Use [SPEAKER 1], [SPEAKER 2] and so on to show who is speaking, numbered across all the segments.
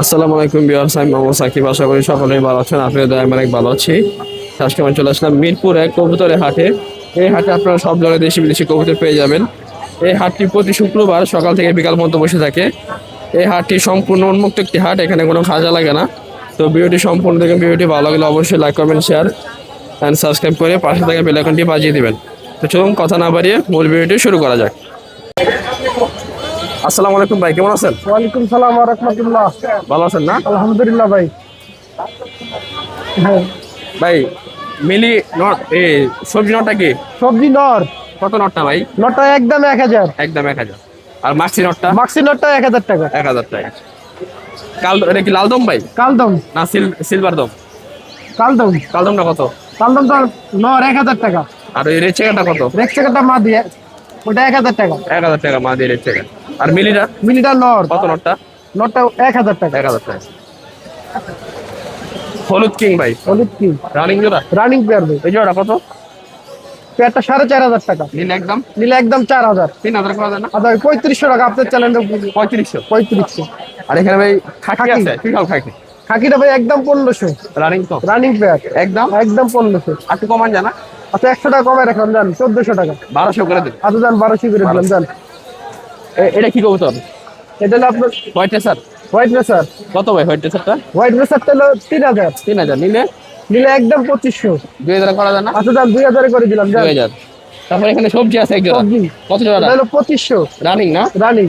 [SPEAKER 1] আসসালামু আলাইকুম ভিউয়ার্স, আমি মোহাম্মদ সাকিব। আশা করি সকলেই ভালো আছেন। আপনাদের আমি অনেক ভালো আছি। আজকে আমি চলে আসলাম মিরপুর এক কবুতরের হাটে। এই হাটে আপনারা সব ধরনের দেশি বিদেশি কবুতর পেয়ে যাবেন। এই হাটটি প্রতি শুক্রবার সকাল থেকে বিকাল পর্যন্ত বসে থাকে। এই হাটটি সম্পূর্ণ উন্মুক্ত একটি হাট, এখানে কোনো খাজা লাগে না। তো ভিডিওটি সম্পূর্ণ দেখুন। ভিডিওটি ভালো লাগলে অবশ্যই like comment share and subscribe করে পাশে থাকা বেল আইকনটি বাজিয়ে দিবেন। তো চলুন কথা না বাড়িয়ে মূল ভিডিওটি শুরু করা যাক। আসসালামু আলাইকুম ভাই, কেমন আছেন?
[SPEAKER 2] ওয়ালাইকুম সালাম ওয়া রাহমাতুল্লাহ।
[SPEAKER 1] ভালো আছেন না?
[SPEAKER 2] আলহামদুলিল্লাহ ভাই। হ্যাঁ
[SPEAKER 1] ভাই মিলি নট সবজি নটটা কি
[SPEAKER 2] সবজি নর
[SPEAKER 1] কত নটটা ভাই?
[SPEAKER 2] নরটা একদম 1000,
[SPEAKER 1] একদম 1000। আর মাক্সি নটটা
[SPEAKER 2] মাক্সি নরটা 1000 টাকা।
[SPEAKER 1] 1000 টাকা। এটা কি লাল দম ভাই
[SPEAKER 2] কালদম
[SPEAKER 1] না সিলভার দম?
[SPEAKER 2] কালদম
[SPEAKER 1] কালদমটা কত?
[SPEAKER 2] কালদম তো নর 1000 টাকা।
[SPEAKER 1] আর ওই রেড চেকারটা কত?
[SPEAKER 2] রেক টাকাটা মা দিয়ে ওটা 1000 টাকা।
[SPEAKER 1] 1000 টাকা মা দিয়ে রেড চেকার। আর মিলিটা
[SPEAKER 2] মিনিটা নর
[SPEAKER 1] কত নটটা?
[SPEAKER 2] নরটা 1000 টাকা।
[SPEAKER 1] 1000 টাকা। হলুদ কিং ভাই
[SPEAKER 2] হলুদ কি
[SPEAKER 1] রানিং জোড়া,
[SPEAKER 2] রানিং পেয়ার ভাই।
[SPEAKER 1] এই জোড়া কত?
[SPEAKER 2] পেয়ারটা 4500 টাকা।
[SPEAKER 1] নীল একদম
[SPEAKER 2] নিলে একদম 4000।
[SPEAKER 1] 3000 করা যায় না?
[SPEAKER 2] আচ্ছা 3500 টাকা আপনার চ্যানেলটা
[SPEAKER 1] 3500।
[SPEAKER 2] 3500।
[SPEAKER 1] আর এখানে ভাই খাকি
[SPEAKER 2] খাকি।
[SPEAKER 1] আছে, কি খাও খাকি?
[SPEAKER 2] খাকিটা ভাই একদম 1500
[SPEAKER 1] রানিং তো
[SPEAKER 2] রানিং পেয়ার
[SPEAKER 1] একদম
[SPEAKER 2] একদম 1500।
[SPEAKER 1] আর একটু কমান জানা?
[SPEAKER 2] আচ্ছা 100 টাকা কমে রাখলাম, জান 1400 টাকা।
[SPEAKER 1] 1200 করে দেন।
[SPEAKER 2] আচ্ছা জান 1200 করে দিলাম জান।
[SPEAKER 1] এটা কি কবুতর?
[SPEAKER 2] এটা হলো আপনার
[SPEAKER 1] হোয়াইট রেসার
[SPEAKER 2] হোয়াইট রেসার।
[SPEAKER 1] কত ভাই হোয়াইট রেসারটা?
[SPEAKER 2] হোয়াইট রেসারটা হলো 3000।
[SPEAKER 1] 3000 নিলে
[SPEAKER 2] নিলে একদম 2500।
[SPEAKER 1] 2000 করা যায় না?
[SPEAKER 2] আচ্ছা জান 2000 করে দিলাম জান।
[SPEAKER 1] 2000। তারপর এখানে সবজি আছে এক জোড়া,
[SPEAKER 2] সবজি
[SPEAKER 1] কত জোড়া?
[SPEAKER 2] এটা হলো 2500
[SPEAKER 1] রানিং না?
[SPEAKER 2] রানিং।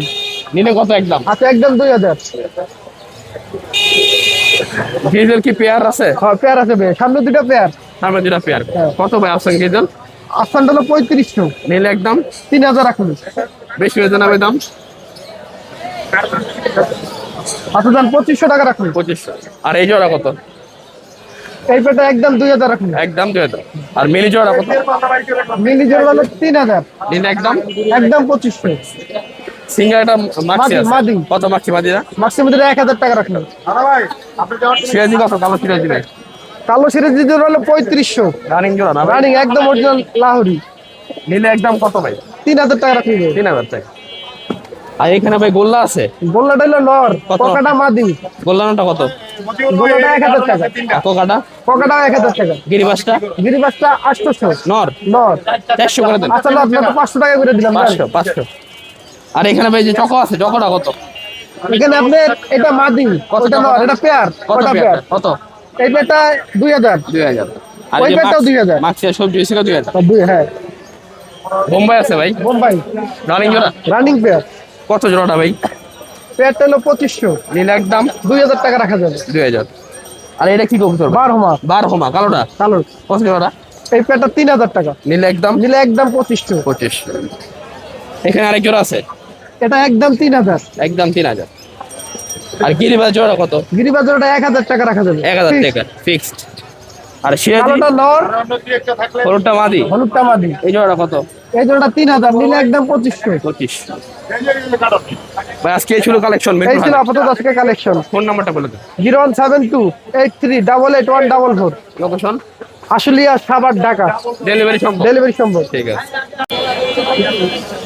[SPEAKER 1] নিলে কত একদম?
[SPEAKER 2] আচ্ছা একদম 2000।
[SPEAKER 1] ডিজেল কি পেয়ার আছে?
[SPEAKER 2] হ্যাঁ পেয়ার আছে ভাই, সামনে দুটো পেয়ার।
[SPEAKER 1] সামনে দুটা পেয়ার।
[SPEAKER 2] হ্যাঁ।
[SPEAKER 1] কত ভাই অপশন ডিজেল?
[SPEAKER 2] আফসানটা হলো 3500।
[SPEAKER 1] নিলে একদম
[SPEAKER 2] 3000 রাখুন।
[SPEAKER 1] বেশি হয়ে জানাবে দাম?
[SPEAKER 2] আচ্ছা জান 2500 টাকা রাখুন।
[SPEAKER 1] 2500। আর এই জোড়া কত?
[SPEAKER 2] এই পেটা একদম 2000 রাখুন।
[SPEAKER 1] একদম 2000। আর মিলি জোড়া কত?
[SPEAKER 2] মিলি জোড়া হলো 3000।
[SPEAKER 1] নিলে একদম
[SPEAKER 2] একদম 2500।
[SPEAKER 1] সিঙ্গারটা মাক্সি আছে
[SPEAKER 2] মাদি।
[SPEAKER 1] কত? মাক্সি মাদিরা
[SPEAKER 2] ম্যাক্সিমাম 1000 টাকা রাখুন।
[SPEAKER 1] সিরাজি কত? কালো সিরাজি ভাই
[SPEAKER 2] কালো সিরিজ জোড়া হলো 3500
[SPEAKER 1] রানিং জোড়া না ভাই?
[SPEAKER 2] রানিং একদম অরিজিনাল লাহোরি।
[SPEAKER 1] নিলে একদম কত ভাই?
[SPEAKER 2] 3000 টাকা রাখুন।
[SPEAKER 1] 3000 টাকা। আর এখানে ভাই গোল্লা আছে,
[SPEAKER 2] গোল্লাটা হলো নর,
[SPEAKER 1] কত?
[SPEAKER 2] পকাটা মাদি।
[SPEAKER 1] গোল্লানোটা কত?
[SPEAKER 2] গোল্লাটা 1000 টাকা।
[SPEAKER 1] কোকাটা?
[SPEAKER 2] পকাটা 1000 টাকা।
[SPEAKER 1] গিরিবাসটা
[SPEAKER 2] গিরিবাসটা 800
[SPEAKER 1] নর
[SPEAKER 2] নর।
[SPEAKER 1] 400 করে দেন।
[SPEAKER 2] আসলে আপনার তো 500 টাকা করে দিলাম।
[SPEAKER 1] 500 500। আর এখানে ভাই যে চকো আছে, চকোটা কত?
[SPEAKER 2] এখানে আপনার এটা মাদি,
[SPEAKER 1] কত
[SPEAKER 2] ওটা নর,
[SPEAKER 1] টাকা?
[SPEAKER 2] এটা পেয়ার।
[SPEAKER 1] কত
[SPEAKER 2] ওটা
[SPEAKER 1] পেয়ার?
[SPEAKER 2] পেয়ার।
[SPEAKER 1] কত?
[SPEAKER 2] এই পেয়ারটা 2000।
[SPEAKER 1] 2000। আর
[SPEAKER 2] ওই
[SPEAKER 1] এই যে
[SPEAKER 2] পেয়ারটাও 2000।
[SPEAKER 1] মাক্সি আর সবজি ছিল 2000।
[SPEAKER 2] হ্যাঁ
[SPEAKER 1] বোম্বাই আছে ভাই
[SPEAKER 2] বোম্বাই
[SPEAKER 1] রানিং জোড়া,
[SPEAKER 2] রানিং পেয়ার।
[SPEAKER 1] কত জোড়াটা ভাই?
[SPEAKER 2] পেয়ারটা হলো 2500।
[SPEAKER 1] নিলে একদম
[SPEAKER 2] 2000 টাকা রাখা যাবে।
[SPEAKER 1] 2000। আর এটা কি কবুতর?
[SPEAKER 2] বারহমা
[SPEAKER 1] বারহমা কালোটা
[SPEAKER 2] কালো।
[SPEAKER 1] কত জোড়া?
[SPEAKER 2] এই পেয়ারটা 3000 টাকা।
[SPEAKER 1] নিলে একদম
[SPEAKER 2] নিলে একদম 2500।
[SPEAKER 1] 25। এখানে আরেক জোড়া আছে
[SPEAKER 2] এটা একদম 3000।
[SPEAKER 1] একদম 3000। আর গিরিবাস জোড়া কত?
[SPEAKER 2] গিরিবাজ ওটা 1000 টাকা রাখা যাবে।
[SPEAKER 1] 1000 টাকা ফিক্সড। আর সিরাজি
[SPEAKER 2] কালোটা নর,
[SPEAKER 1] হলুদটা মাদি,
[SPEAKER 2] হলুদটা মাদি।
[SPEAKER 1] এই জোড়া কত?
[SPEAKER 2] এই জোড়াটা 3000। নিলে একদম 2500।
[SPEAKER 1] 25। ভাই আজকে এই ছিল কালেকশন।
[SPEAKER 2] এই ছিল আপাতত আজকে কালেকশন।
[SPEAKER 1] ফোন নাম্বারটা বলে দেন।
[SPEAKER 2] 017283881444।
[SPEAKER 1] লোকেশন
[SPEAKER 2] আশুলিয়া, সাভার, ঢাকা।
[SPEAKER 1] ডেলিভারি সম্ভব?
[SPEAKER 2] ডেলিভারি সম্ভব।
[SPEAKER 1] ঠিক আছে।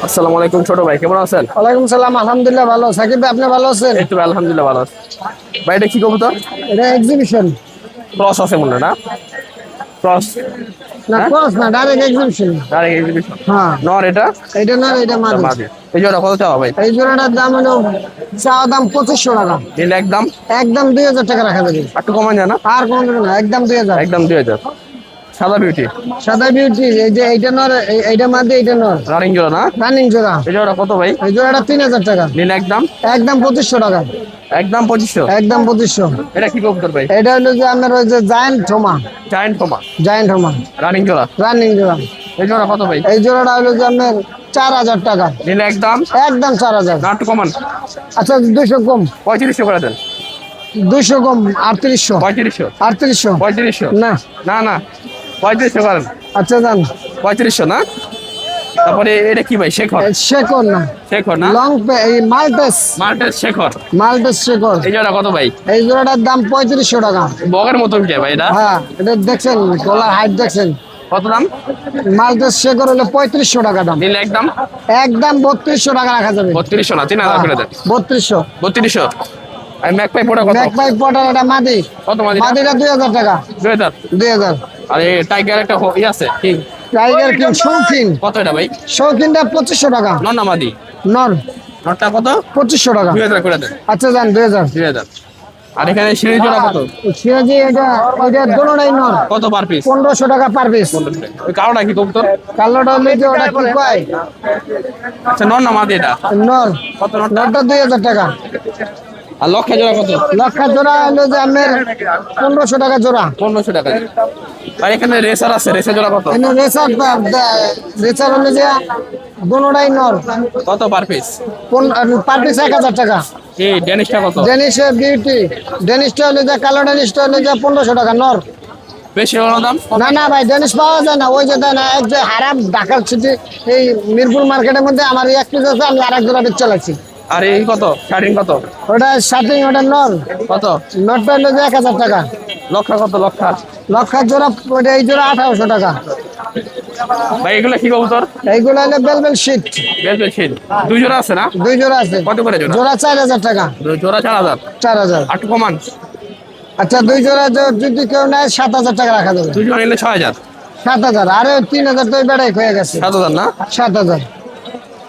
[SPEAKER 1] আসসালামু আলাইকুম ছোট ভাই, কেমন আছেন?
[SPEAKER 2] ওয়ালাইকুম সালাম, আলহামদুলিল্লাহ ভালো। সাকিব ভাই আপনি ভালো আছেন?
[SPEAKER 1] এই তো ভাই, আলহামদুলিল্লাহ ভালো আছি। ভাই এটা কি কবুতর?
[SPEAKER 2] এটা এক্সিবিশন।
[SPEAKER 1] ক্রস আছে মনে হয় না? ক্রস
[SPEAKER 2] না ক্রস না, ডাইরেক্ট এক্সিবিশন।
[SPEAKER 1] Direct exhibition.
[SPEAKER 2] হ্যাঁ
[SPEAKER 1] নর এটা?
[SPEAKER 2] এটা না, এটা মাদি।
[SPEAKER 1] মাদি। এই জোড়া কত চাওয়া ভাই?
[SPEAKER 2] এই জোড়াটার দাম হলো চাওয়া দাম 2500 টাকা।
[SPEAKER 1] নিলে একদম
[SPEAKER 2] একদম 2000 টাকা রাখা যাবে।
[SPEAKER 1] একটু কমান যায় না?
[SPEAKER 2] আর কোনো না, একদম 2000।
[SPEAKER 1] একদম 2000। সাদা বিউটি
[SPEAKER 2] সাদা বিউটি, এই যে এইটা নর, এইটা মাদি, এইটা নর।
[SPEAKER 1] রানিং জোড়া না?
[SPEAKER 2] রানিং জোড়া।
[SPEAKER 1] এই জোড়া কত ভাই?
[SPEAKER 2] এই জোড়াটা 3000 টাকা।
[SPEAKER 1] নিলে একদম
[SPEAKER 2] একদম 2500 টাকা।
[SPEAKER 1] একদম 2500।
[SPEAKER 2] একদম 2500।
[SPEAKER 1] এটা কি কবুতর ভাই?
[SPEAKER 2] এটা হলো যে আপনার ওই যে জায়ান্ট হোমা।
[SPEAKER 1] জায়ান্ট কোমা
[SPEAKER 2] জায়ান্ট হোমা
[SPEAKER 1] রানিং জোড়া,
[SPEAKER 2] রানিং জোড়া।
[SPEAKER 1] এই জোড়া কত ভাই?
[SPEAKER 2] এই জোড়াটা হলো যে আপনার 4000 টাকা।
[SPEAKER 1] নিলে একদম
[SPEAKER 2] একদম 4000।
[SPEAKER 1] না একটু কমান?
[SPEAKER 2] আচ্ছা 200 কম।
[SPEAKER 1] 3500 করে দেন।
[SPEAKER 2] 200 কম, 3800।
[SPEAKER 1] 3500
[SPEAKER 2] 3800
[SPEAKER 1] 3500
[SPEAKER 2] না।
[SPEAKER 1] না না 3500 করেন।
[SPEAKER 2] আচ্ছা জান
[SPEAKER 1] 3500 না? তারপরে এটা কি ভাই? শেখর?
[SPEAKER 2] শেখর না,
[SPEAKER 1] শেখর না?
[SPEAKER 2] লং এই Maltese.
[SPEAKER 1] Maltese Shekhar.
[SPEAKER 2] Maltese Shekhar.
[SPEAKER 1] এই জোড়া কত ভাই?
[SPEAKER 2] এই জোড়াটার দাম 3500 টাকা।
[SPEAKER 1] বগের মতন কে ভাই এটা?
[SPEAKER 2] হ্যাঁ এটা দেখছেন, গলার হাইট দেখছেন।
[SPEAKER 1] কত দাম?
[SPEAKER 2] মাল্টেস শেখর হলো 3500 টাকা দাম।
[SPEAKER 1] নিলে একদম
[SPEAKER 2] একদম 3200 টাকা রাখা যাবে।
[SPEAKER 1] 3200 না 3000 করে দেন।
[SPEAKER 2] 3200।
[SPEAKER 1] 3200 আর ম্যাকপাই পোটা কত?
[SPEAKER 2] ম্যাকপাই পটার এটা মাদি।
[SPEAKER 1] কত মাদি?
[SPEAKER 2] মাদিটা 2000 টাকা।
[SPEAKER 1] 2000।
[SPEAKER 2] 2000।
[SPEAKER 1] আর এই টাইগার একটা আছে কিং,
[SPEAKER 2] টাইগার কিং শৌখিন।
[SPEAKER 1] কত এটা ভাই?
[SPEAKER 2] শৌখিনটা 2500 টাকা।
[SPEAKER 1] নর না মাদি?
[SPEAKER 2] নর।
[SPEAKER 1] নরটা কত?
[SPEAKER 2] 2500 টাকা।
[SPEAKER 1] 2000 করে দেন।
[SPEAKER 2] আচ্ছা যান 2000।
[SPEAKER 1] 2000। আর এখানে সিরিজ জোড়া কত?
[SPEAKER 2] সিরাজি এটা দোনোটাই নর।
[SPEAKER 1] কত পার পিস?
[SPEAKER 2] 1500 টাকা পার পিস।
[SPEAKER 1] ওই কালোটা কি কবুতর?
[SPEAKER 2] কালোটা হলে যে ওটা কি কয়?
[SPEAKER 1] আচ্ছা নর না মাদি এটা?
[SPEAKER 2] নর।
[SPEAKER 1] কত নরটা?
[SPEAKER 2] নরটা 2000 টাকা।
[SPEAKER 1] আর লক্ষা জোড়া কত?
[SPEAKER 2] লক্ষা জোড়া হলো যে আপনার 1500 টাকা জোড়া।
[SPEAKER 1] 1500 টাকা। আর এখানে রেসার আছে, রেসার জোড়া কত?
[SPEAKER 2] এনে রেসার রেসার হলো যে দোনোটাই নর।
[SPEAKER 1] কত পার পিস?
[SPEAKER 2] পার পিস 1000 টাকা।
[SPEAKER 1] এই ড্যানিশটা কত?
[SPEAKER 2] Danish beauty. ডেনিশটা হলো যে কালো ডেনিশটা হলো যে 1500 টাকা নর।
[SPEAKER 1] বেশি হলো দাম?
[SPEAKER 2] না না ভাই ডেনিশ পাওয়া যায় না, ওই যে দেয় না এক যে হারাম ঢাকার সিটি এই মিরপুর মার্কেটের মধ্যে আমার এক পিস আছে, আমি আরেক জোড়া বেচে চালাচ্ছি।
[SPEAKER 1] আর এই কত শার্টিং কত?
[SPEAKER 2] ওটা শার্টিং, ওটা নর।
[SPEAKER 1] কত?
[SPEAKER 2] নরটা হলো যে 1000 টাকা।
[SPEAKER 1] লক্ষা কত? লক্ষা
[SPEAKER 2] লক্ষার জোড়া ওটা এই জোড়া 1800 টাকা।
[SPEAKER 1] ভাই এগুলো কি কবুতর?
[SPEAKER 2] এইগুলো হলো বেলবেল শীত।
[SPEAKER 1] বেলবেল ছিল, দুই জোড়া আছে না?
[SPEAKER 2] দুই জোড়া আছে।
[SPEAKER 1] কত করে জোড়া?
[SPEAKER 2] জোড়া 4000 টাকা।
[SPEAKER 1] জোড়া 4000।
[SPEAKER 2] 4000।
[SPEAKER 1] আর একটু কমান।
[SPEAKER 2] আচ্ছা দুই জোড়া যদি কেউ নেয় 7000 টাকা রাখা যাবে।
[SPEAKER 1] দুই জোড়া নিলে 6000।
[SPEAKER 2] 7000। আরে 3000 তো বেড়াই হয়ে গেছে।
[SPEAKER 1] 7000 না?
[SPEAKER 2] 7000।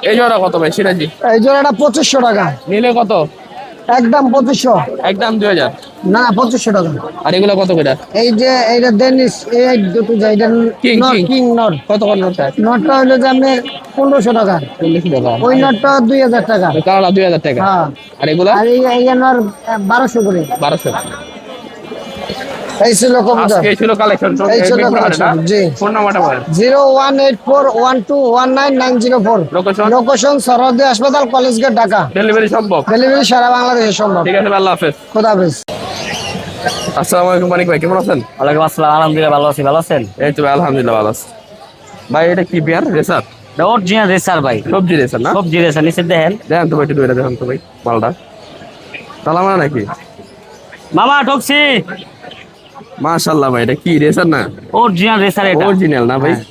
[SPEAKER 1] এই জোড়া কত ভাই সিরাজি?
[SPEAKER 2] এই জোড়াটা 2500 টাকা।
[SPEAKER 1] নিলে কত?
[SPEAKER 2] একদম 2500।
[SPEAKER 1] একদম 2000।
[SPEAKER 2] না 2500 টাকা।
[SPEAKER 1] আর এগুলো কত করে?
[SPEAKER 2] এই যে এইটা ডেনিস, এই দুটো যে এটা
[SPEAKER 1] King,
[SPEAKER 2] not,
[SPEAKER 1] king।
[SPEAKER 2] King not.
[SPEAKER 1] কত করে নোটটা?
[SPEAKER 2] নটটা হলো যে আপনি 1500 টাকা।
[SPEAKER 1] 40 টাকা।
[SPEAKER 2] ওই নটটা 2000 টাকা।
[SPEAKER 1] ওই কালোটা 2000 টাকা।
[SPEAKER 2] হ্যাঁ।
[SPEAKER 1] আর এগুলা
[SPEAKER 2] আর এই নর 1200 করে।
[SPEAKER 1] 1200।
[SPEAKER 2] এই ছিল কবুতর।
[SPEAKER 1] আজকে ছিল কালেকশন।
[SPEAKER 2] এই ছিল collection, জি।
[SPEAKER 1] ফোন নাম্বারটা বলেন।
[SPEAKER 2] 01841219904।
[SPEAKER 1] লোকেশন?
[SPEAKER 2] লোকেশন সরহদি হাসপাতাল, কলেজ গেট, ঢাকা।
[SPEAKER 1] ডেলিভারি সম্ভব?
[SPEAKER 2] ডেলিভারি সারা বাংলাদেশে সম্ভব।
[SPEAKER 1] ঠিক আছে ভাই, আল্লাহ হাফেজ।
[SPEAKER 2] খোদা হাফেজ।
[SPEAKER 1] আসসালামু আলাইকুম মানিক ভাই, কেমন আছেন?
[SPEAKER 3] ওয়ালাইকুম আসসালাম, আলহামদুলিল্লাহ ভালো আছি। ভালো আছেন?
[SPEAKER 1] এই তো ভাই, আলহামদুলিল্লাহ ভালো আছি। ভাই এটা কি বিয়ার রেসার?
[SPEAKER 3] অরিজিনাল রেসার ভাই,
[SPEAKER 1] সবজি রেসার না?
[SPEAKER 3] সবজি রেসার। নিচে দেখেন
[SPEAKER 1] দেখেন তো ভাই, একটু দূরে দেখেন তো ভাই মালটা। সালাম নাকি?
[SPEAKER 3] মামা ঠকছি।
[SPEAKER 1] মাশাআল্লাহ ভাই, এটা কি রেসার না?
[SPEAKER 3] অরিজিনাল রেসার এটা।
[SPEAKER 1] অরিজিনাল না ভাই?
[SPEAKER 3] হ্যাঁ। এটা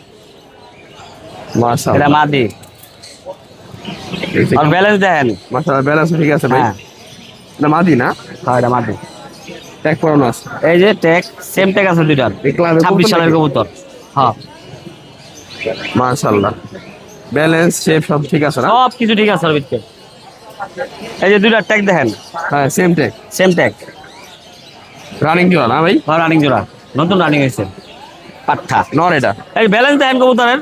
[SPEAKER 1] মাশাআল্লাহ।
[SPEAKER 3] মাদি। আর ব্যালেন্স দেখেন।
[SPEAKER 1] মাশাআল্লাহ, ব্যালেন্স ঠিক আছে ভাই।
[SPEAKER 3] হ্যাঁ
[SPEAKER 1] না মাদি না?
[SPEAKER 3] হ্যাঁ এটা মাদি।
[SPEAKER 1] ট্যাগ পরানো আছে।
[SPEAKER 3] এই যে ট্যাগ, সেম ট্যাগ আছে দুইটার।
[SPEAKER 1] এই ক্লাবে
[SPEAKER 3] 26 সালের কবুতর। হ্যাঁ
[SPEAKER 1] মাশাআল্লাহ, ব্যালেন্স শেপ সব ঠিক আছে না?
[SPEAKER 3] সব কিছু ঠিক আছে ওর ভিতরে। এই যে দুইটার ট্যাগ দেখেন,
[SPEAKER 1] হ্যাঁ same tag.
[SPEAKER 3] Same tag.
[SPEAKER 1] Running জোড়া না ভাই?
[SPEAKER 3] রানিং জোড়া, নতুন রানিং হয়েছে। পাঠা
[SPEAKER 1] নর এটা?
[SPEAKER 3] এই ব্যালেন্স দেখেন কবুতরের।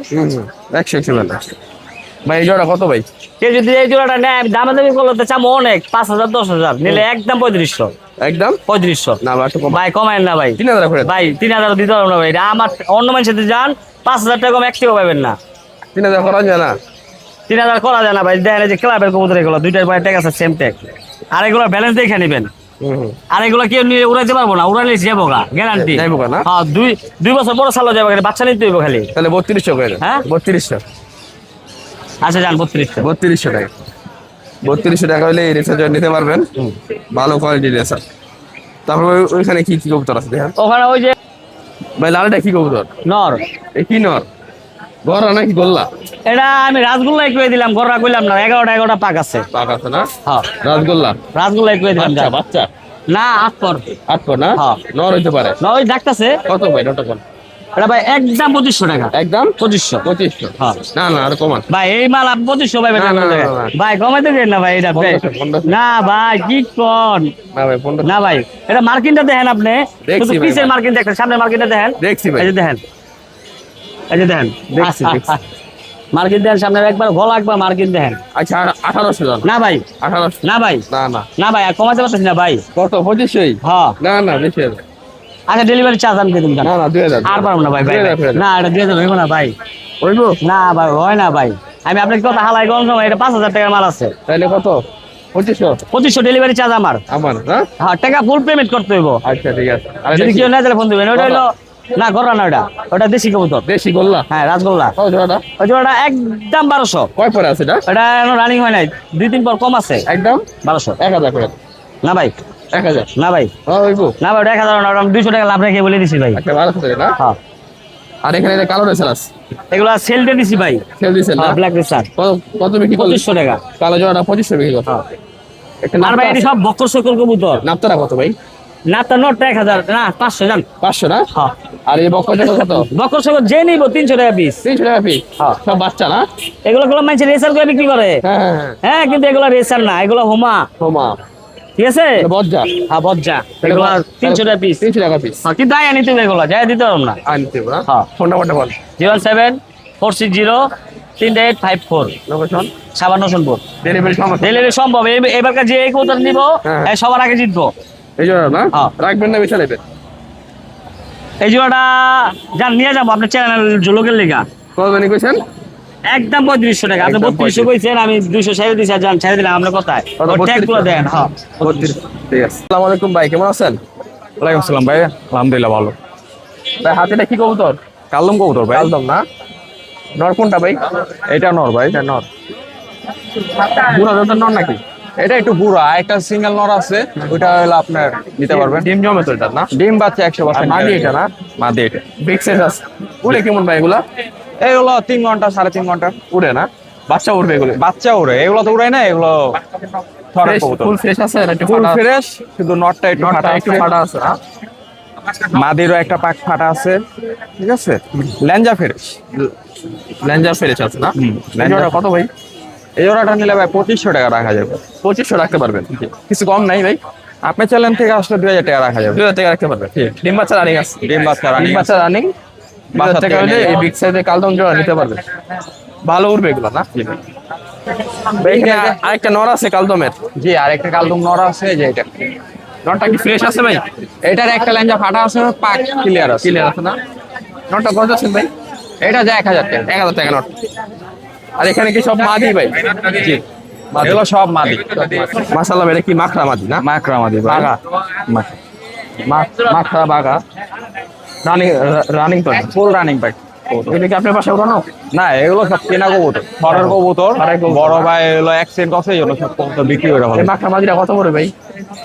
[SPEAKER 1] 100 ব্যালেন্স। ভাই এই জোড়া কত ভাই?
[SPEAKER 3] কেউ যদি এই জোড়াটা নেয়, আমি দামাদামি করতে চাবো অনেক, 5000 10,000 নিলে একদম 3500।
[SPEAKER 1] একদম
[SPEAKER 3] 3500
[SPEAKER 1] না ভাই, একটু কম।
[SPEAKER 3] ভাই কমায়েন না ভাই।
[SPEAKER 1] 3000 করে।
[SPEAKER 3] ভাই 3000 দিতে পারবো না ভাই, এটা আমার অন্য মানুষের সাথে যান, 5000 টাকা কম একটিও পাবেন না।
[SPEAKER 1] 3000 করা যায় না?
[SPEAKER 3] 3000 করা যায় না ভাই। দেখেন এই যে ক্লাবের কবুতর, এগুলো দুইটার পায়ে ট্যাগ আছে, সেম ট্যাগ। আর এগুলো ব্যালেন্স দেখে নেবেন। আর এগুলো কেউ নিয়ে উড়াইতে পারবো না, উড়াইলে যাবো গা, গ্যারান্টি।
[SPEAKER 1] যাইবো গা না?
[SPEAKER 3] হ্যাঁ, দুই বছর পরে সালো যাবো, বাচ্চা নিতে হইব খালি।
[SPEAKER 1] তাহলে 3200 করে।
[SPEAKER 3] হ্যাঁ?
[SPEAKER 1] 3200।
[SPEAKER 3] আচ্ছা যান 3200।
[SPEAKER 1] 3200 টাকা। 3200 টাকা হলে এই রেসার জয়েন্ট নিতে পারবেন, ভালো কোয়ালিটির রেসার। তারপর ওইখানে কি কি কবুতর আছে দেখেন
[SPEAKER 3] ওখানে ওই যে
[SPEAKER 1] ভাই, লালটা কি কবুতর?
[SPEAKER 3] নর,
[SPEAKER 1] এই কি নর? গড়া নাকি গোল্লা?
[SPEAKER 3] এটা আমি রাসগোল্লাই করে দিলাম, গররা কইলাম না। 11টা পাক আছে।
[SPEAKER 1] পাক আছে না?
[SPEAKER 3] হ্যাঁ
[SPEAKER 1] রাসগোল্লা।
[SPEAKER 3] রাসগোল্লাই করে দিলাম।
[SPEAKER 1] বাচ্চা
[SPEAKER 3] যান।
[SPEAKER 1] বাচ্চা
[SPEAKER 3] না আটপর।
[SPEAKER 1] 8 না?
[SPEAKER 3] হ্যাঁ।
[SPEAKER 1] নর হইতে পারে।
[SPEAKER 3] না ওই ডাকতেছে।
[SPEAKER 1] কত ভাই নটা কোন?
[SPEAKER 3] এটা ভাই একদম 2500 টাকা।
[SPEAKER 1] একদম
[SPEAKER 3] 2500।
[SPEAKER 1] 2500।
[SPEAKER 3] হ্যাঁ।
[SPEAKER 1] না না, আর কমান।
[SPEAKER 3] ভাই এই মাল আপনি 2500 ভাই
[SPEAKER 1] না, না, না, না।
[SPEAKER 3] ভাই কমাইতে দেন না ভাই এটা ভাই।
[SPEAKER 1] 1500।
[SPEAKER 3] না ভাই কি কোন?
[SPEAKER 1] না ভাই 1500।
[SPEAKER 3] না ভাই এটা মার্কিনটা দেখেন আপনি,
[SPEAKER 1] দেখছি
[SPEAKER 3] শুধু
[SPEAKER 1] ভাই,
[SPEAKER 3] পিসের
[SPEAKER 1] ভাই।
[SPEAKER 3] মার্কিন দেখেন, সামনের মার্কিনটা দেখেন।
[SPEAKER 1] দেখছি ভাই।
[SPEAKER 3] এই যে দেখেন, এই যে দেখেন
[SPEAKER 1] দেখছি, দেখছি।
[SPEAKER 3] মার্কিন দেখেন সামনে, একবার গলা একবার মার্কিন দেখেন।
[SPEAKER 1] আচ্ছা 1800 জান?
[SPEAKER 3] না ভাই
[SPEAKER 1] 1800।
[SPEAKER 3] না ভাই
[SPEAKER 1] না না,
[SPEAKER 3] না ভাই আর কমাতে পারতেছি না ভাই।
[SPEAKER 1] কত? 2500?
[SPEAKER 3] হ্যাঁ
[SPEAKER 1] না না, বেশি হবে।
[SPEAKER 3] আচ্ছা ডেলিভারি চার্জ আমি দিয়ে দিন।
[SPEAKER 1] না না, 2000।
[SPEAKER 3] আর পারবো না ভাই। ভাই ভাই।
[SPEAKER 1] 2000।
[SPEAKER 3] না এটা দিয়ে দেবো, হইব না ভাই।
[SPEAKER 1] হইব?
[SPEAKER 3] না ভাই হয় না ভাই, আমি আপনাকে কথা হালাই গরম সময়, এটা 5000 টাকার মাল আছে।
[SPEAKER 1] তাহলে কত? 2500
[SPEAKER 3] 2500 ডেলিভারি চার্জ আমার।
[SPEAKER 1] আমার না?
[SPEAKER 3] হ্যাঁ টাকা ফুল পেমেন্ট করতে হইব।
[SPEAKER 1] আচ্ছা ঠিক আছে। আর
[SPEAKER 3] যদি
[SPEAKER 1] দেখি।
[SPEAKER 3] কেউ না তাহলে ফোন দিবেন। ওটা হলো না গররা না, ওটা দেশি কবুতর।
[SPEAKER 1] দেশি গোল্লা?
[SPEAKER 3] হ্যাঁ রাসগোল্লা।
[SPEAKER 1] কত জোড়াটা?
[SPEAKER 3] ওই জোড়াটা একদম 1200।
[SPEAKER 1] কয় পরে আছে এটা?
[SPEAKER 3] এটা এখনো রানিং হয় নাই, 2-3 পর কম আছে।
[SPEAKER 1] একদম
[SPEAKER 3] 1200।
[SPEAKER 1] 1000 করে।
[SPEAKER 3] না ভাই
[SPEAKER 1] 1000?
[SPEAKER 3] না ভাই
[SPEAKER 1] হ্যাঁ হইব।
[SPEAKER 3] না ভাই, ওটা 1000 না, ওটা আমি 200 টাকা লাভ রেখে বলে দিছি ভাই।
[SPEAKER 1] আচ্ছা 1200 টাকা না?
[SPEAKER 3] হ্যাঁ
[SPEAKER 1] আর এখানে এটা কালো রেসার আছে,
[SPEAKER 3] এগুলো সেল দিয়ে দিছি ভাই।
[SPEAKER 1] সেল দিছেন না?
[SPEAKER 3] হ্যাঁ ব্ল্যাক রেসার
[SPEAKER 1] কত কত বিক্রি করলেন?
[SPEAKER 3] 2500 টাকা।
[SPEAKER 1] কালো জোড়াটা 2500 বিক্রি করতে।
[SPEAKER 3] আর ভাই এটি সব বক্কর সকল কবুতর।
[SPEAKER 1] নাপতারা কত ভাই?
[SPEAKER 3] নাপতা নটটা 1000 না 500 জান।
[SPEAKER 1] 500 না?
[SPEAKER 3] হ্যাঁ
[SPEAKER 1] আর এই বকটা কত?
[SPEAKER 3] বক্কর সকল যে নিব 300 টাকা পিস।
[SPEAKER 1] 300 টাকা পিস।
[SPEAKER 3] হ্যাঁ।
[SPEAKER 1] সব বাচ্চা না?
[SPEAKER 3] এগুলো মানুষ রেসার করে বিক্রি করে।
[SPEAKER 1] হ্যাঁ হ্যাঁ হ্যাঁ।
[SPEAKER 3] হ্যাঁ কিন্তু এগুলো রেসার না, এগুলো হোমা,
[SPEAKER 1] হোমা।
[SPEAKER 3] ঠিক আছে?
[SPEAKER 1] বজ্জা।
[SPEAKER 3] হ্যাঁ বজ্জা, এগুলো 300 টাকা পিস।
[SPEAKER 1] 300 টাকা পিস।
[SPEAKER 3] হ্যাঁ কিন্তু আয় নিতে হবে এগুলো, যাই দিতে পারব না।
[SPEAKER 1] আনতে হবে না?
[SPEAKER 3] হ্যাঁ।
[SPEAKER 1] ফোন নাম্বারটা বল।
[SPEAKER 3] 074603854
[SPEAKER 1] লোকেশন।
[SPEAKER 3] সাবান্ন শুনবো।
[SPEAKER 1] ডেলিভারি সমস্যা।
[SPEAKER 3] ডেলিভারি সম্ভব। এবারকার যে কবুতর নিব
[SPEAKER 1] হ্যাঁ।
[SPEAKER 3] সবার আগে জিতবো।
[SPEAKER 1] এই জন্য না?
[SPEAKER 3] হ্যাঁ।
[SPEAKER 1] রাখবেন না বেচা নেবেন?
[SPEAKER 3] এই জোড়াটা যান নিয়ে যাবো আপনার চ্যানেল লোকের লেগা।
[SPEAKER 1] কত জানি কইছেন?
[SPEAKER 3] একদম 3500 টাকা। আপনি
[SPEAKER 1] একদম
[SPEAKER 3] 3200 কইছেন, আমি 200 ছেড়ে দিছি। আর যান ছেড়ে দিলাম আপনার কথায়।
[SPEAKER 1] কত,
[SPEAKER 3] ওর
[SPEAKER 1] 32?
[SPEAKER 3] ট্যাগ গুলো দেন। হ্যাঁ
[SPEAKER 1] 32। ঠিক আছে। আসসালামু আলাইকুম ভাই, কেমন আছেন?
[SPEAKER 4] ওয়ালাইকুম আসসালাম ভাই, আলহামদুলিল্লাহ ভালো।
[SPEAKER 1] ভাই হাতিটা কি কবুতর?
[SPEAKER 4] কালদম কবুতর ভাই।
[SPEAKER 1] কালদম না? নর কোনটা ভাই?
[SPEAKER 4] এটা নর ভাই।
[SPEAKER 1] এটা নর। বুড়া দাঁতের নর নাকি?
[SPEAKER 4] এটা একটু বুড়া, একটা সিঙ্গেল নর আছে, ওইটা হলো আপনার নিতে পারবেন।
[SPEAKER 1] ডিম জমে তো এটা না?
[SPEAKER 4] ডিম বাচ্চা 100%।
[SPEAKER 1] মাদি এটা না?
[SPEAKER 4] মাদি এটা।
[SPEAKER 1] বিগ সাইজ আছে। উড়ে কেমন ভাই এগুলা?
[SPEAKER 4] এইগুলো 3 ঘন্টা 3.5 ঘন্টা
[SPEAKER 1] উড়ে না? বাচ্চা উড়বে এগুলো?
[SPEAKER 4] বাচ্চা উড়ে, এগুলো তো উড়ায় না, এগুলো থরের কবুতর।
[SPEAKER 1] ফুল ফ্রেশ আছে না? একটু
[SPEAKER 4] ফুল
[SPEAKER 1] ফাটা?
[SPEAKER 4] ফ্রেশ, শুধু নটটা একটু
[SPEAKER 1] নরটা
[SPEAKER 4] ফাটা
[SPEAKER 1] একটু
[SPEAKER 4] আছে।
[SPEAKER 1] ফাটা আছে না?
[SPEAKER 4] মাদিরও একটা পাক ফাটা আছে, ঠিক আছে। ল্যাঞ্জা ফ্রেশ।
[SPEAKER 1] ল্যাঞ্জা ফ্রেশ আছে না?
[SPEAKER 4] ল্যাঞ্জা।
[SPEAKER 1] ল্যাঞ্জা কত ভাই?
[SPEAKER 4] এই জোড়াটা নিলে ভাই 2500 টাকা রাখা যাবে।
[SPEAKER 1] 2500 রাখতে পারবেন? কিছু কম নাই ভাই?
[SPEAKER 4] আপনার চ্যানেল থেকে আসলে 2000 টাকা রাখা যাবে।
[SPEAKER 1] 2000 টাকা রাখতে পারবেন। ডিম বাচ্চা রানিং আছে?
[SPEAKER 4] ডিম বাচ্চা running
[SPEAKER 1] ডিম বাচ্চা রানিং। 2000
[SPEAKER 4] বাসার
[SPEAKER 1] টাকা
[SPEAKER 4] থেকে
[SPEAKER 1] হলে
[SPEAKER 4] নিয়ে
[SPEAKER 1] এই বিগ সাইজের কালদম জোড়া নিতে পারবেন। ভালো উড়বে এগুলো না? ভাই এখানে আরেকটা নর আছে কালদমের।
[SPEAKER 4] জি, আর একটা কালদম নর আছে, যে এটা।
[SPEAKER 1] নরটা কি ফ্রেশ আছে ভাই?
[SPEAKER 4] এটার একটা ল্যাঞ্জা ফাটা আছে, পাক ক্লিয়ার আছে।
[SPEAKER 1] ক্লিয়ার আছে না? নরটা কত আছে ভাই?
[SPEAKER 4] এটা যায় 1000 টাকা।
[SPEAKER 1] 1000 টাকা নট। আর এখানে কি সব মাদি ভাই?
[SPEAKER 4] জি,
[SPEAKER 1] মাদি।
[SPEAKER 4] এগুলো সব মাদি।
[SPEAKER 1] মাশাআল্লাহ, এটা কি মাখরা মাদি না?
[SPEAKER 4] মাকড়া মাদি ভাই।
[SPEAKER 1] বাগা। মাখরা বাগা। রানিং রানিং তো
[SPEAKER 4] ফুল রানিং ভাই।
[SPEAKER 1] এটা কি আপনার পাশে উঠানো?
[SPEAKER 4] না, এগুলো সব কেনা কবুতর, ঘরের কবুতর।
[SPEAKER 1] ঘরের কবুতর।
[SPEAKER 4] বড় ভাই হলো অ্যাক্সিডেন্ট করছে, এই জন্য সব কবুতর বিক্রি করে
[SPEAKER 1] এই
[SPEAKER 4] ভালো।
[SPEAKER 1] মাখরা মাদিটা কত করে ভাই?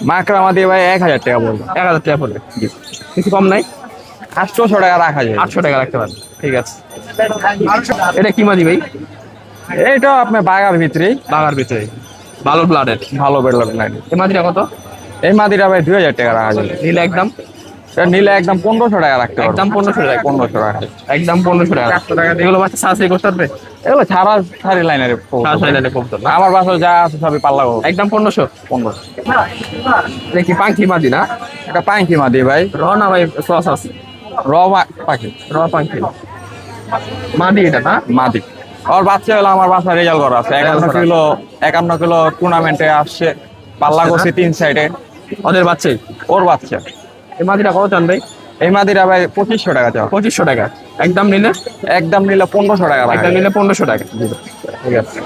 [SPEAKER 4] মাকড়া মাদি ভাই 1000 টাকা বলবো।
[SPEAKER 1] 1000 টাকা পড়বে। কিছু কম নাই?
[SPEAKER 4] 800 টাকা রাখা যায়।
[SPEAKER 1] 800 টাকা রাখতে পারবেন। ঠিক আছে। এটা কি মাদি ভাই?
[SPEAKER 4] এইটা আপনার বাগার ভিতরেই,
[SPEAKER 1] বাগার ভিতরে ভালো ব্লাডের।
[SPEAKER 4] ভালো বেরোল নাই।
[SPEAKER 1] এই মাদিটা কত?
[SPEAKER 4] এই মাদিটা ভাই 2000 টাকা রাখা যাবে।
[SPEAKER 1] নিলে একদম?
[SPEAKER 4] এটা নিলে একদম 1500 টাকা রাখতে পারবো।
[SPEAKER 1] একদম 1500 টাকা।
[SPEAKER 4] 1500 টাকা।
[SPEAKER 1] একদম 1500 টাকা। এগুলো বাচ্চা সার্জারি করতে পারবে?
[SPEAKER 4] এগুলো ছাড়ি লাইনের কবুতর।
[SPEAKER 1] সার্জারি করতে না?
[SPEAKER 4] আমার বাসায় যা আছে সবই পাল্লা কবুতর।
[SPEAKER 1] একদম 1500।
[SPEAKER 4] 1500।
[SPEAKER 1] দেখি পাখি মাদি না?
[SPEAKER 4] এটা পাঙ্কি মাদি ভাই,
[SPEAKER 1] রনা ভাই ক্রস আছে।
[SPEAKER 4] পাখি
[SPEAKER 1] র পাখি মাদি এটা না?
[SPEAKER 4] মাদি। ওর বাচ্চা হলো আমার বাসা রেজাল্ট করা আছে, 51 কিলো টুর্নামেন্টে আসছে, পাল্লা করছে 3 সাইডে।
[SPEAKER 1] ওদের বাচ্চাই?
[SPEAKER 4] ওর বাচ্চা।
[SPEAKER 1] এই মাদিটা কত চান ভাই?
[SPEAKER 4] এই মাদিরা ভাই 2500 টাকা চাও।
[SPEAKER 1] 2500 টাকা। একদম নিলে?
[SPEAKER 4] একদম নিলে 1500 টাকা রাখা
[SPEAKER 1] একদম
[SPEAKER 4] যাবে।
[SPEAKER 1] নিলে 1500 টাকা। ঠিক আছে।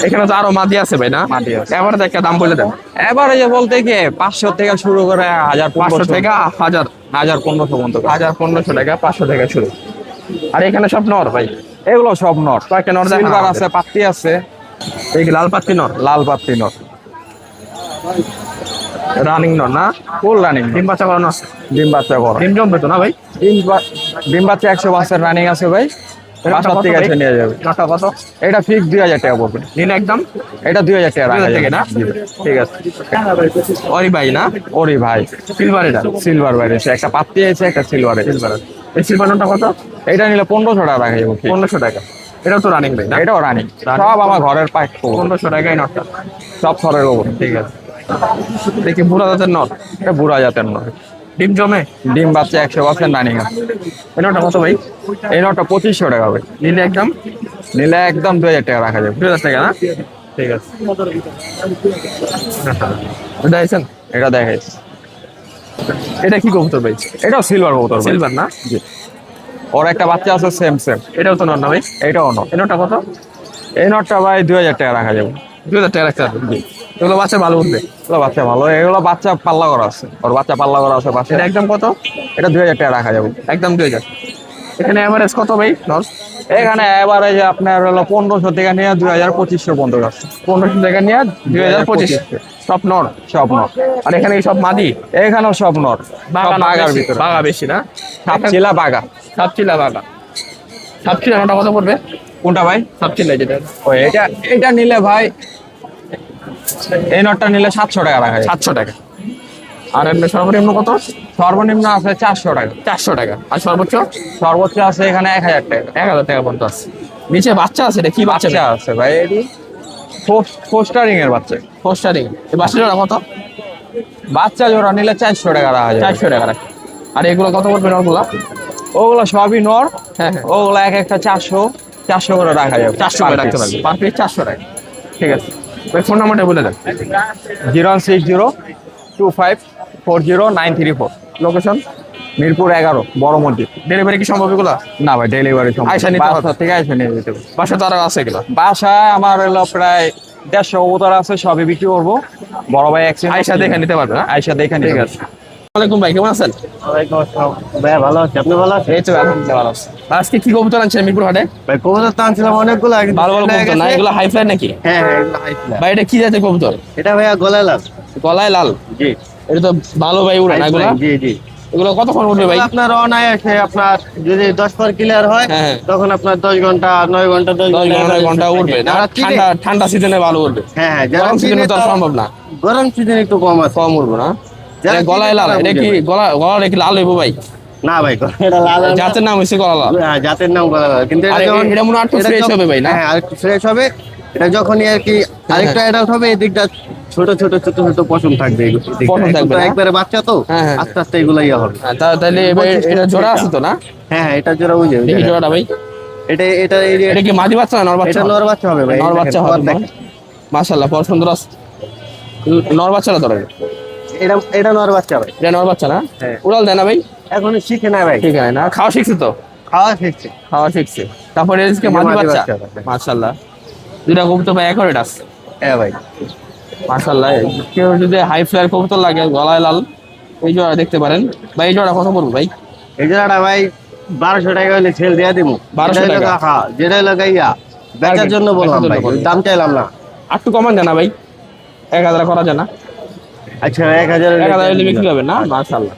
[SPEAKER 1] এখানে তো আরো মাদি আছে ভাই না?
[SPEAKER 4] মাদি আছে।
[SPEAKER 1] এবার একটা দাম বলে দেন।
[SPEAKER 4] এবারে যে বলতে কি 500 থেকে শুরু করে 1000
[SPEAKER 1] 500
[SPEAKER 4] 1500
[SPEAKER 1] থেকে 1000।
[SPEAKER 4] 1500 পর্যন্ত।
[SPEAKER 1] 1500 টাকা, 500 টাকা শুরু। আর এখানে সব নর ভাই?
[SPEAKER 4] এগুলো সব নট।
[SPEAKER 1] কয়েকটা নর দেখা
[SPEAKER 4] সিলভার আছে, পাত্তি আছে,
[SPEAKER 1] এই লাল পাত্তি নর?
[SPEAKER 4] লাল পাত্তি নট।
[SPEAKER 1] রানিং নর না?
[SPEAKER 4] Full running.
[SPEAKER 1] ডিম বাচ্চা করানো আছে?
[SPEAKER 4] ডিম বাচ্চা করা।
[SPEAKER 1] ডিম জমবে তো না ভাই?
[SPEAKER 4] ডিম বাচ্চা 100% রানিং আছে ভাই। বাসার থেকে এসে নিয়ে যাবে।
[SPEAKER 1] নটা কত?
[SPEAKER 4] এটা ফিক্স 2000 টাকা পড়বে।
[SPEAKER 1] নিলে একদম?
[SPEAKER 4] এটা 2000 টাকা রাখা
[SPEAKER 1] 2000
[SPEAKER 4] যাবে।
[SPEAKER 1] টাকা না? ঠিক আছে। ওরি ভাই না?
[SPEAKER 4] ওরে ভাই,
[SPEAKER 1] সিলভার এটা?
[SPEAKER 4] সিলভার বাইরে একটা পাত্তি আছে, একটা সিলভার।
[SPEAKER 1] সিলভার। এই সিলভার নটা কত?
[SPEAKER 4] এটা নিলে 1500 টাকা রাখা যাবে।
[SPEAKER 1] 1500 টাকা। এটাও তো রানিং ভাই না?
[SPEAKER 4] এটাও রানিং। সব আমার ঘরের পাইক।
[SPEAKER 1] 1500 টাকায় নটটা।
[SPEAKER 4] সব সরের ওপর।
[SPEAKER 1] ঠিক আছে। দেখি বুড়া দাঁতের নট।
[SPEAKER 4] এটা বুড়া জাতের নয়।
[SPEAKER 1] ডিম জমে?
[SPEAKER 4] ডিম বাচ্চা 100% রানিং আছে।
[SPEAKER 1] এই নটটা কত ভাই?
[SPEAKER 4] এই নটটা 2500 টাকা ভাই।
[SPEAKER 1] নিলে একদম?
[SPEAKER 4] নিলে একদম 2000 টাকা রাখা যাবে।
[SPEAKER 1] 2000 টাকা না? ঠিক আছে। দেখছেন?
[SPEAKER 4] এটা দেখাইছি।
[SPEAKER 1] এটা কি কবুতর ভাই?
[SPEAKER 4] এটাও সিলভার কবুতর ভাই।
[SPEAKER 1] সিলভার না?
[SPEAKER 4] ওর একটা বাচ্চা আছে সেম।
[SPEAKER 1] এটাও তো নর না ভাই?
[SPEAKER 4] এটাও নট।
[SPEAKER 1] এই নটটা কত?
[SPEAKER 4] এই নটটা ভাই 2000 টাকা রাখা যাবে।
[SPEAKER 1] 2000 টাকা রাখতে হবে। এগুলো বাচ্চা ভালো উঠবে?
[SPEAKER 4] এগুলো বাচ্চা ভালো, এগুলো বাচ্চা পাল্লা করা আছে, ওর বাচ্চা পাল্লা করা আছে পাশে।
[SPEAKER 1] এটা একদম কত?
[SPEAKER 4] এটা 2000 টাকা রাখা যাবে।
[SPEAKER 1] একদম 2000। এখানে এভারেজ কত ভাই নর?
[SPEAKER 4] এখানে এবারে যে আপনার হলো 1500 থেকে নিয়ে 2500 পর্যন্ত আছে।
[SPEAKER 1] 1500 টাকা নিয়ে 2025। সব নর?
[SPEAKER 4] সব নট।
[SPEAKER 1] আর এখানে কি সব মাদি?
[SPEAKER 4] এখানেও সব নট।
[SPEAKER 1] বাগা না
[SPEAKER 4] বাগার
[SPEAKER 1] বেশি?
[SPEAKER 4] ভিতরে
[SPEAKER 1] বাগা বেশি না?
[SPEAKER 4] সাপচিলা বাগা।
[SPEAKER 1] সাপচিলা বাগা। সাপচিলা নটা কত পড়বে?
[SPEAKER 4] কোনটা ভাই?
[SPEAKER 1] সাপচিলা যেটা?
[SPEAKER 4] ও এটা নিলে ভাই এই নটটা নিলে 700 টাকা রাখা যায়।
[SPEAKER 1] 700 টাকা। আর এমনি সর্বনিম্ন কত?
[SPEAKER 4] সর্বনিম্ন আছে 400 টাকা।
[SPEAKER 1] 400 টাকা। আর সর্বোচ্চ?
[SPEAKER 4] সর্বোচ্চ আছে এখানে 1000 টাকা।
[SPEAKER 1] 1000 টাকা পর্যন্ত আছে। নিচে বাচ্চা আছে, এটা কি বাচ্চা?
[SPEAKER 4] বাচ্চা আছে ভাই, এটি ফোস্টারিং এর বাচ্চা।
[SPEAKER 1] পোস্টারিং। এই বাচ্চা জোড়া কত?
[SPEAKER 4] বাচ্চা জোড়া নিলে 400 টাকা রাখা যায়।
[SPEAKER 1] 400 টাকা রাখে। আর এগুলো কত পড়বে নরগুলা?
[SPEAKER 4] ওগুলো সবই নর।
[SPEAKER 1] হ্যাঁ হ্যাঁ,
[SPEAKER 4] ওগুলো এক একটা 400 করে রাখা যাবে।
[SPEAKER 1] 400 করে রাখতে পারবে, পার পিস 400 টাকা। ঠিক আছে ভাই, ফোন নাম্বারটা বলে দেন।
[SPEAKER 4] 06025400934।
[SPEAKER 1] লোকেশন?
[SPEAKER 4] মিরপুর 11 বড় মসজিদ।
[SPEAKER 1] ডেলিভারি কি সম্ভব এগুলা?
[SPEAKER 4] না ভাই, ডেলিভারি
[SPEAKER 1] আইসা নিতে হবে।
[SPEAKER 4] থেকে আইসা নিয়ে যেতে হবে।
[SPEAKER 1] বাসা তো আরো আছে এগুলা?
[SPEAKER 4] বাসায় আমার হলো প্রায় 150 কবুতর আছে, সবই বিক্রি করবো। বড় ভাই
[SPEAKER 1] আইসা দেখে নিতে পারবে না?
[SPEAKER 4] আইসা দেখে নিতে
[SPEAKER 1] ঠিক
[SPEAKER 4] হবে।
[SPEAKER 1] আছে। ওয়ালাইকুম ভাই, কেমন আছেন?
[SPEAKER 2] ভাই ভালো আছে, আপনি ভালো আছেন?
[SPEAKER 1] এই তো আলহামদুলিল্লাহ ভালো আছি। আজকে কি কবুতর আনছেন মিরপুর হাটে?
[SPEAKER 2] ভাই কবুতর তো আনছিলাম অনেকগুলো,
[SPEAKER 1] ভালো ভালো কবুতর না? এগুলো হাই ফ্লাই নাকি?
[SPEAKER 2] হ্যাঁ হ্যাঁ, এগুলো high fly।
[SPEAKER 1] ভাই এটা কি জাতের কবুতর?
[SPEAKER 2] এটা ভাইয়া গলায় লাভ।
[SPEAKER 1] গলায় লাল?
[SPEAKER 2] জি
[SPEAKER 1] এটা তো ভালো ভাই উড়ে না এগুলা?
[SPEAKER 2] জি জি।
[SPEAKER 1] এগুলো কতক্ষণ উঠবে ভাই?
[SPEAKER 2] আপনার অনায়াসে আপনার যদি 10 পর ক্লিয়ার হয়
[SPEAKER 1] হ্যাঁ, হ্যাঁ।
[SPEAKER 2] তখন আপনার 10 ঘন্টা 9 ঘন্টা 10
[SPEAKER 1] 10 ঘন্টা উঠবে না?
[SPEAKER 2] যারা চিনে-
[SPEAKER 1] ঠান্ডা ঠান্ডা সিজনে ভালো উঠবে।
[SPEAKER 2] হ্যাঁ হ্যাঁ, যারা
[SPEAKER 1] গরম সিজনে
[SPEAKER 2] চিনে
[SPEAKER 1] তো আর
[SPEAKER 2] তারা-
[SPEAKER 1] সম্ভব না।
[SPEAKER 2] গরম সিজন একটু কম আছে।
[SPEAKER 1] কম উঠবে না?
[SPEAKER 2] যারা
[SPEAKER 1] এটা গলায়
[SPEAKER 2] চিনে
[SPEAKER 1] লাল,
[SPEAKER 2] তারা
[SPEAKER 1] এটা
[SPEAKER 2] বুঝে
[SPEAKER 1] কি
[SPEAKER 2] ভাই।
[SPEAKER 1] গলা কি লাল হইবো ভাই?
[SPEAKER 2] না ভাই, এটা লাল না।
[SPEAKER 1] জাতের নাম হচ্ছে গলা লাল।
[SPEAKER 2] হ্যাঁ, জাতের নাম গলা লাল, কিন্তু
[SPEAKER 1] আর এটা মনে হয় একটু
[SPEAKER 2] এটা
[SPEAKER 1] fresh
[SPEAKER 2] যখন-
[SPEAKER 1] হবে ভাই, না?
[SPEAKER 2] হ্যাঁ, আরেকটু ফ্রেশ হবে। এটা যখনই আর কি আরেকটা অ্যাডাল্ট হবে, এই দিকটা ছোট ছোট ছোট ছোট পশম থাকবে, এই দিকটা।
[SPEAKER 1] পশম থাকবে
[SPEAKER 2] এখন তো
[SPEAKER 1] না?
[SPEAKER 2] একবারে বাচ্চা তো,
[SPEAKER 1] হ্যাঁ, হ্যাঁ।
[SPEAKER 2] আস্তে আস্তে এগুলো ইয়ে হবে।
[SPEAKER 1] হ্যাঁ, তাহলে এবার এটা জোড়া আছে তো না?
[SPEAKER 2] হ্যাঁ হ্যাঁ, এটা জোড়া বুঝে
[SPEAKER 1] দেখি জোড়াটা ভাই।
[SPEAKER 2] এটা এটা এই যে-
[SPEAKER 1] এটা কি মাদি বাচ্চা না নর বাচ্চা?
[SPEAKER 2] এটা নর বাচ্চা হবে ভাই,
[SPEAKER 1] নর
[SPEAKER 2] এই
[SPEAKER 1] বাচ্চা
[SPEAKER 2] দেখেন,
[SPEAKER 1] হবে।
[SPEAKER 2] দেখেন।
[SPEAKER 1] মাশাআল্লাহ, বড় সুন্দর আছে। নর বাচ্চাটা ধরে।
[SPEAKER 2] এটা এটা নর বাচ্চা ভাই।
[SPEAKER 1] এটা নর বাচ্চা না?
[SPEAKER 2] হ্যাঁ।
[SPEAKER 1] উড়াল দেয় না ভাই?
[SPEAKER 2] এখনো শিখে না ভাই,
[SPEAKER 1] ঠিক আছে না? খাওয়া শিখছে তো?
[SPEAKER 2] খাওয়া শিখছে।
[SPEAKER 1] খাওয়া শিখছে। তারপরে এদিকে
[SPEAKER 2] এই যে
[SPEAKER 1] মাদি
[SPEAKER 2] মাদি
[SPEAKER 1] বাচ্চা।
[SPEAKER 2] বাচ্চা ভাই।
[SPEAKER 1] মাশাআল্লাহ, দুইটা কবুতর ভাই একরেট আছে।
[SPEAKER 2] হ্যাঁ ভাই,
[SPEAKER 1] মাশাআল্লাহ, কেউ যদি হাই ফ্লায়ার কবুতর লাগে গলায় লাল, এই জোড়া দেখতে পারেন ভাই। এই জোড়া কত পড়বে ভাই?
[SPEAKER 2] এই জোড়াটা ভাই 1200 টাকা হলে ছেল দিয়ে দিব।
[SPEAKER 1] 1200
[SPEAKER 2] যেটাই
[SPEAKER 1] টাকা?
[SPEAKER 2] লাগা, হ্যাঁ, যেটাই লাগাইয়া বেচার
[SPEAKER 1] Target,
[SPEAKER 2] জন্য বললাম
[SPEAKER 1] বেচার
[SPEAKER 2] ভাই,
[SPEAKER 1] জন্য বললাম।
[SPEAKER 2] দাম চাইলাম না।
[SPEAKER 1] আর একটু কমান জানা ভাই, 1000 করা জানা?
[SPEAKER 2] আচ্ছা 1000
[SPEAKER 1] 1000 হলে বিক্রি হবে না? মাশাআল্লাহ।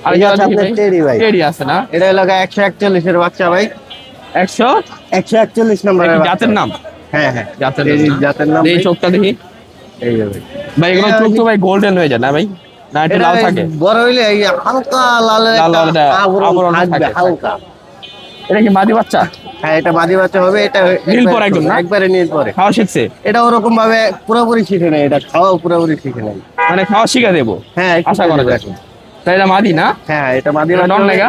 [SPEAKER 1] আর
[SPEAKER 2] এই
[SPEAKER 1] যারা
[SPEAKER 2] আছে আপনার টেডি ভাই।
[SPEAKER 1] টেডি আছে না?
[SPEAKER 2] এটা লাগা 141 এর বাচ্চা ভাই,
[SPEAKER 1] 100?
[SPEAKER 2] 141
[SPEAKER 1] এটা
[SPEAKER 2] নম্বরের
[SPEAKER 1] কি
[SPEAKER 2] বাচ্চা।
[SPEAKER 1] জাতের নাম?
[SPEAKER 2] হ্যাঁ হ্যাঁ,
[SPEAKER 1] জাতের
[SPEAKER 2] টেডি
[SPEAKER 1] নাম না?
[SPEAKER 2] জাতের নাম
[SPEAKER 1] এই
[SPEAKER 2] ভাই।
[SPEAKER 1] চোখটা দেখি
[SPEAKER 2] এই যে ভাই,
[SPEAKER 1] ভাই, এগুলো চোখ তো ভাই গোল্ডেন হয়ে যায় না ভাই? না এটা
[SPEAKER 2] এটা
[SPEAKER 1] লাল থাকে?
[SPEAKER 2] বড় হইলে এই হালকা লালের
[SPEAKER 1] লাল
[SPEAKER 2] একটা
[SPEAKER 1] লালটা আবরণ
[SPEAKER 2] থাকবে,
[SPEAKER 1] থাকে।
[SPEAKER 2] হালকা।
[SPEAKER 1] এটা কি মাদি বাচ্চা?
[SPEAKER 2] হ্যাঁ, এটা মাদি বাচ্চা হবে। এটা
[SPEAKER 1] নীল পরে একদম না?
[SPEAKER 2] একবারে নীল পরে।
[SPEAKER 1] খাওয়া শিখছে?
[SPEAKER 2] এটা ওরকম ভাবে পুরোপুরি শিখে নেই, এটা খাওয়া পুরোপুরি শিখে নেই।
[SPEAKER 1] মানে খাওয়া শিখা দেবো
[SPEAKER 2] হ্যাঁ, একটু
[SPEAKER 1] আশা করা যায়।
[SPEAKER 2] দেখুন।
[SPEAKER 1] তাই এটা মাদি না?
[SPEAKER 2] হ্যাঁ, এটা মাদি
[SPEAKER 1] এটা
[SPEAKER 2] বাচ্চা
[SPEAKER 1] নন
[SPEAKER 2] হবে।
[SPEAKER 1] লেগা?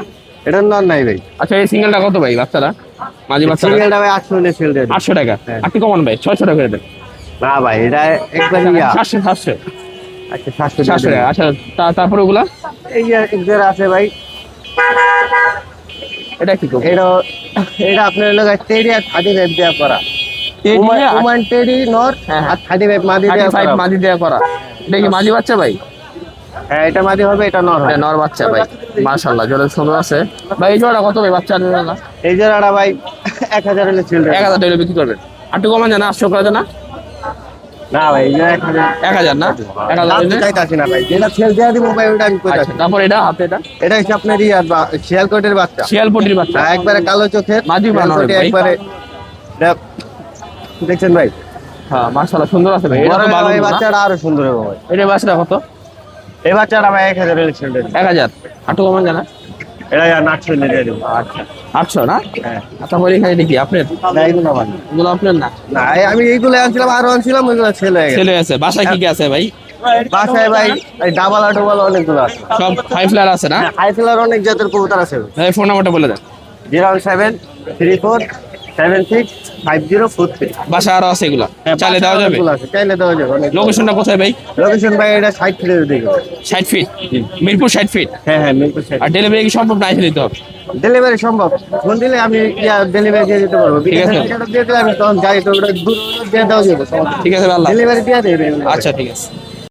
[SPEAKER 2] এটা নন নাই ভাই।
[SPEAKER 1] আচ্ছা, এই সিঙ্গেলটা কত ভাই বাচ্চাটা? মাদি বাচ্চাটা
[SPEAKER 2] সিঙ্গেলটা ভাই 800 হলে সেল দিয়ে দিই।
[SPEAKER 1] 800 টাকা।
[SPEAKER 2] হ্যাঁ।
[SPEAKER 1] আর কি কমান ভাই? 600 টাকা করে দেন।
[SPEAKER 2] না ভাই, এটা একবার ইয়া।
[SPEAKER 1] 700
[SPEAKER 2] আচ্ছা 700
[SPEAKER 1] 700 টাকা। আচ্ছা, তারপরে ওগুলা
[SPEAKER 2] এই যে একদের আছে ভাই,
[SPEAKER 1] এটা কি করবো?
[SPEAKER 2] এটা এটা আপনার লোক টেডি আর 35 দেয়া করা।
[SPEAKER 1] টেডি আর
[SPEAKER 2] ওমান টেডি নর
[SPEAKER 1] হ্যাঁ, হ্যাঁ।
[SPEAKER 2] আর 35 মাদি দেয়া
[SPEAKER 1] 35
[SPEAKER 2] করা।
[SPEAKER 1] মাদি দেয়া করা। এটা কি মাদি বাচ্চা ভাই?
[SPEAKER 2] হ্যাঁ, এটা মাদি হবে, এটা নর হবে।
[SPEAKER 1] এটা নর বাচ্চা ভাই। মাশাআল্লাহ, জোড়া সুন্দর আছে ভাই। এই জোড়া কত ভাই বাচ্চা নিলেন না?
[SPEAKER 2] এই জোড়াটা ভাই 1000 হলে সেল দিয়ে দিই।
[SPEAKER 1] 1000 টাকা বিক্রি করবেন। আর একটু কমান জানা? 800 করা জানা?
[SPEAKER 2] না ভাই, এই যে 1000
[SPEAKER 1] 1000 না? 1000
[SPEAKER 2] দাম
[SPEAKER 1] হইলে?
[SPEAKER 2] চাইতাছি না ভাই, যেটা সেল দিয়ে দিব ভাই ওটা আমি কইতাছি।
[SPEAKER 1] আচ্ছা, তারপর এটা হাতে এটা
[SPEAKER 2] এটা হচ্ছে আপনার ইয়া শিয়ালকোটের বাচ্চা।
[SPEAKER 1] শিয়ালপটির বাচ্চা।
[SPEAKER 2] হ্যাঁ, একবারে কালো চোখের
[SPEAKER 1] মাদি বানানো
[SPEAKER 2] শিয়ালকোটে
[SPEAKER 1] ভাই।
[SPEAKER 2] একবারে এটা দেখছেন ভাই,
[SPEAKER 1] হ্যাঁ, মাশাআল্লাহ সুন্দর আছে ভাই। এটা
[SPEAKER 2] বড়
[SPEAKER 1] তো ভালো
[SPEAKER 2] ভাই
[SPEAKER 1] না?
[SPEAKER 2] বাচ্চাটা আরো সুন্দর হবে ভাই।
[SPEAKER 1] এটা বাচ্চাটা কত?
[SPEAKER 2] এই বাচ্চাটা ভাই 1000 হলে সেল দিয়ে দিই।
[SPEAKER 1] 1000। আর একটু কমান জানা?
[SPEAKER 2] এটা 800 হলে দিয়ে দিব।
[SPEAKER 1] আচ্ছা, 800 না?
[SPEAKER 2] হ্যাঁ,
[SPEAKER 1] তারপরে এখানে দেখি আপনার
[SPEAKER 2] না এগুলো ভালো
[SPEAKER 1] এগুলো আপনার না?
[SPEAKER 2] না, আমি এইগুলো আনছিলাম, আরো আনছিলাম, ওইগুলো সেল হয়ে গেছে।
[SPEAKER 1] ছেলে আছে বাসায় কি কি আছে ভাই?
[SPEAKER 2] বাসায় ভাই এই ডাবল আটোবাল অনেকগুলো আছে।
[SPEAKER 1] সব হাই ফ্লায়ার আছে না?
[SPEAKER 2] হাই ফ্লার অনেক জাতের কবুতর আছে।
[SPEAKER 1] ভাই ফোন নাম্বারটা বলে দেন।
[SPEAKER 2] 01734765043।
[SPEAKER 1] বাসা আরো আছে এগুলা, চাইলে দেওয়া যাবে?
[SPEAKER 2] চাইলে দেওয়া যাবে অনেক।
[SPEAKER 1] লোকেশনটা কোথায় ভাই?
[SPEAKER 2] লোকেশন ভাই এটা 60 ফিটের দিকে।
[SPEAKER 1] 60 ফিট, মিরপুর 60 ফিট।
[SPEAKER 2] হ্যাঁ হ্যাঁ, মিরপুর 60।
[SPEAKER 1] আর ডেলিভারি কি সম্ভব না? এসে দিতে হবে?
[SPEAKER 2] ডেলিভারি সম্ভব, ফোন দিলে আমি ডেলিভারি দিয়ে দিতে পারবো।
[SPEAKER 1] ঠিক আছে।
[SPEAKER 2] বিকাশের টাকাটা দিয়ে দিলে আমি তখন যাই, তো ওটা দূর দিয়ে দেওয়া যাবে,
[SPEAKER 1] ঠিক আছে ভাই, আল্লাহ।
[SPEAKER 2] ডেলিভারি দিয়ে দেবে।
[SPEAKER 1] আচ্ছা, ঠিক আছে।